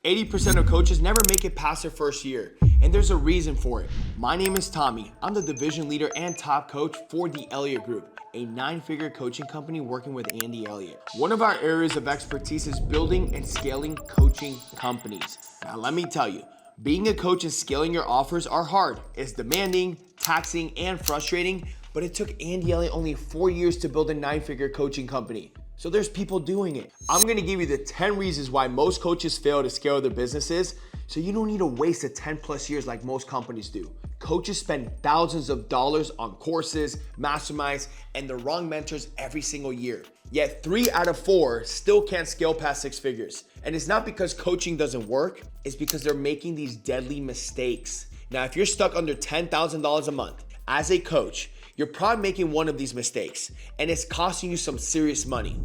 80% of coaches never make it past their first year, and there's a reason for it. My name is Tommy. I'm the division leader and top coach for the Elliot Group, a 9-figure coaching company working with Andy Elliott. One of our areas of expertise is building and scaling coaching companies. Now let me tell you, being a coach and scaling your offers are hard. It's demanding, taxing, and frustrating, but it took Andy Elliott only 4 years to build a 9-figure coaching company. So there's people doing it. I'm gonna give you the 10 reasons why most coaches fail to scale their businesses, so you don't need to waste the 10 plus years like most companies do. Coaches spend thousands of dollars on courses, masterminds, and the wrong mentors every single year. Yet 3 out of 4 still can't scale past 6 figures. And it's not because coaching doesn't work, it's because they're making these deadly mistakes. Now, if you're stuck under $10,000 a month as a coach, you're probably making one of these mistakes, and it's costing you some serious money.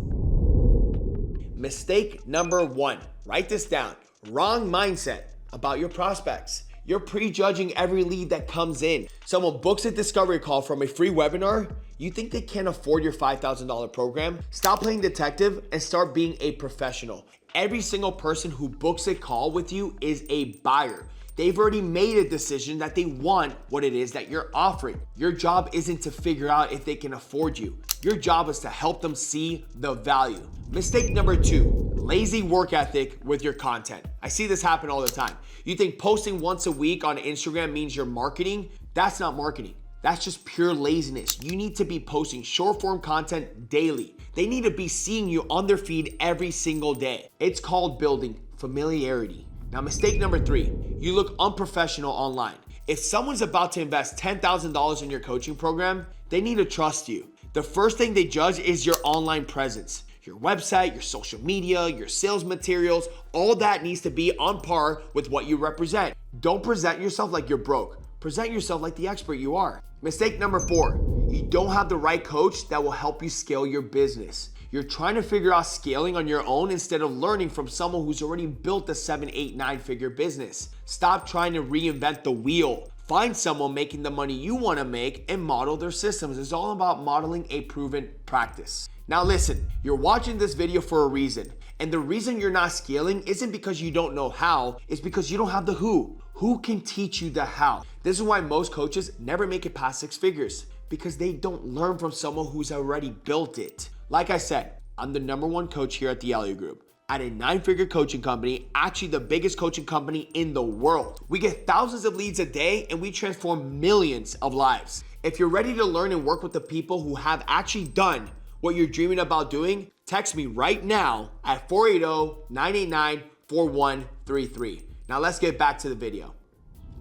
Mistake number 1, write this down. Wrong mindset about your prospects. You're prejudging every lead that comes in. Someone books a discovery call from a free webinar. You think they can't afford your $5,000 program? Stop playing detective and start being a professional. Every single person who books a call with you is a buyer. They've already made a decision that they want what it is that you're offering. Your job isn't to figure out if they can afford you. Your job is to help them see the value. Mistake number 2, lazy work ethic with your content. I see this happen all the time. You think posting once a week on Instagram means you're marketing? That's not marketing. That's just pure laziness. You need to be posting short form content daily. They need to be seeing you on their feed every single day. It's called building familiarity. Now, mistake number 3, you look unprofessional online. If someone's about to invest $10,000 in your coaching program, they need to trust you. The first thing they judge is your online presence. Your website, your social media, your sales materials, all that needs to be on par with what you represent. Don't present yourself like you're broke. Present yourself like the expert you are. Mistake number 4, you don't have the right coach that will help you scale your business. You're trying to figure out scaling on your own instead of learning from someone who's already built a 7, 8, 9-figure business. Stop trying to reinvent the wheel. Find someone making the money you want to make and model their systems. It's all about modeling a proven practice. Now listen, you're watching this video for a reason. And the reason you're not scaling isn't because you don't know how, it's because you don't have the who. Who can teach you the how? This is why most coaches never make it past 6 figures, because they don't learn from someone who's already built it. Like I said, I'm the #1 coach here at the Elliot Group, at a 9-figure coaching company, actually the biggest coaching company in the world. We get thousands of leads a day and we transform millions of lives. If you're ready to learn and work with the people who have actually done what you're dreaming about doing, text me right now at 480-989-4133. Now let's get back to the video.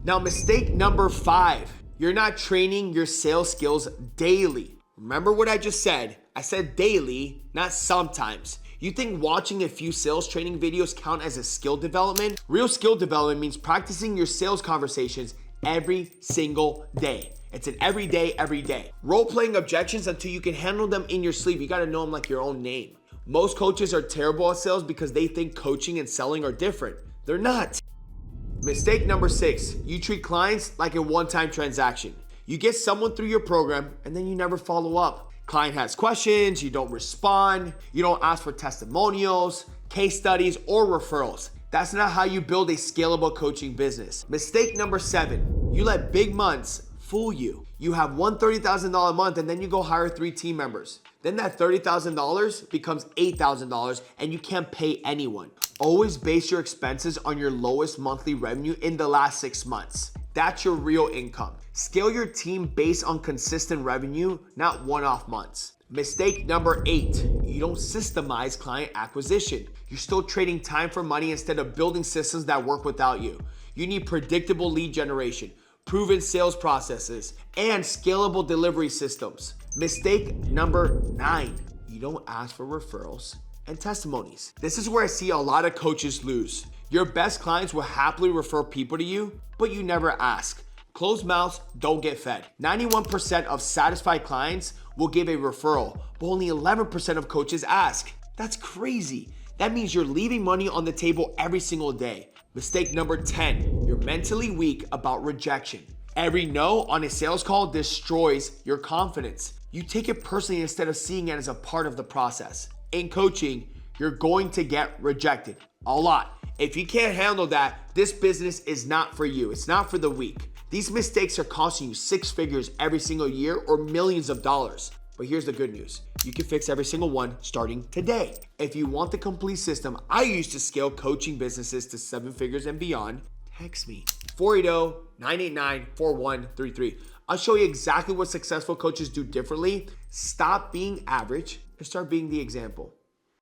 Now, mistake number 5, you're not training your sales skills daily. Remember what I just said? I said daily, not sometimes. You think watching a few sales training videos count as a skill development? Real skill development means practicing your sales conversations every single day. It's an every day. Role-playing objections until you can handle them in your sleep. You gotta know them like your own name. Most coaches are terrible at sales because they think coaching and selling are different. They're not. Mistake number 6, you treat clients like a one-time transaction. You get someone through your program and then you never follow up. Client has questions, you don't respond, you don't ask for testimonials, case studies, or referrals. That's not how you build a scalable coaching business. Mistake number 7, you let big months fool you. You have one $30,000 month and then you go hire 3 team members. Then that $30,000 becomes $8,000 and you can't pay anyone. Always base your expenses on your lowest monthly revenue in the last 6 months. That's your real income. Scale your team based on consistent revenue, not one-off months. Mistake number 8, you don't systemize client acquisition. You're still trading time for money instead of building systems that work without you. You need predictable lead generation, proven sales processes, and scalable delivery systems. Mistake number 9, you don't ask for referrals and testimonies. This is where I see a lot of coaches lose. Your best clients will happily refer people to you, but you never ask. Closed mouths don't get fed. 91% of satisfied clients will give a referral, but only 11% of coaches ask. That's crazy. That means you're leaving money on the table every single day. Mistake number 10, you're mentally weak about rejection. Every no on a sales call destroys your confidence. You take it personally instead of seeing it as a part of the process. In coaching, you're going to get rejected a lot. If you can't handle that, this business is not for you. It's not for the weak. These mistakes are costing you 6 figures every single year or millions of dollars. But here's the good news. You can fix every single one starting today. If you want the complete system I use to scale coaching businesses to 7 figures and beyond, text me 480-989-4133. I'll show you exactly what successful coaches do differently. Stop being average and start being the example.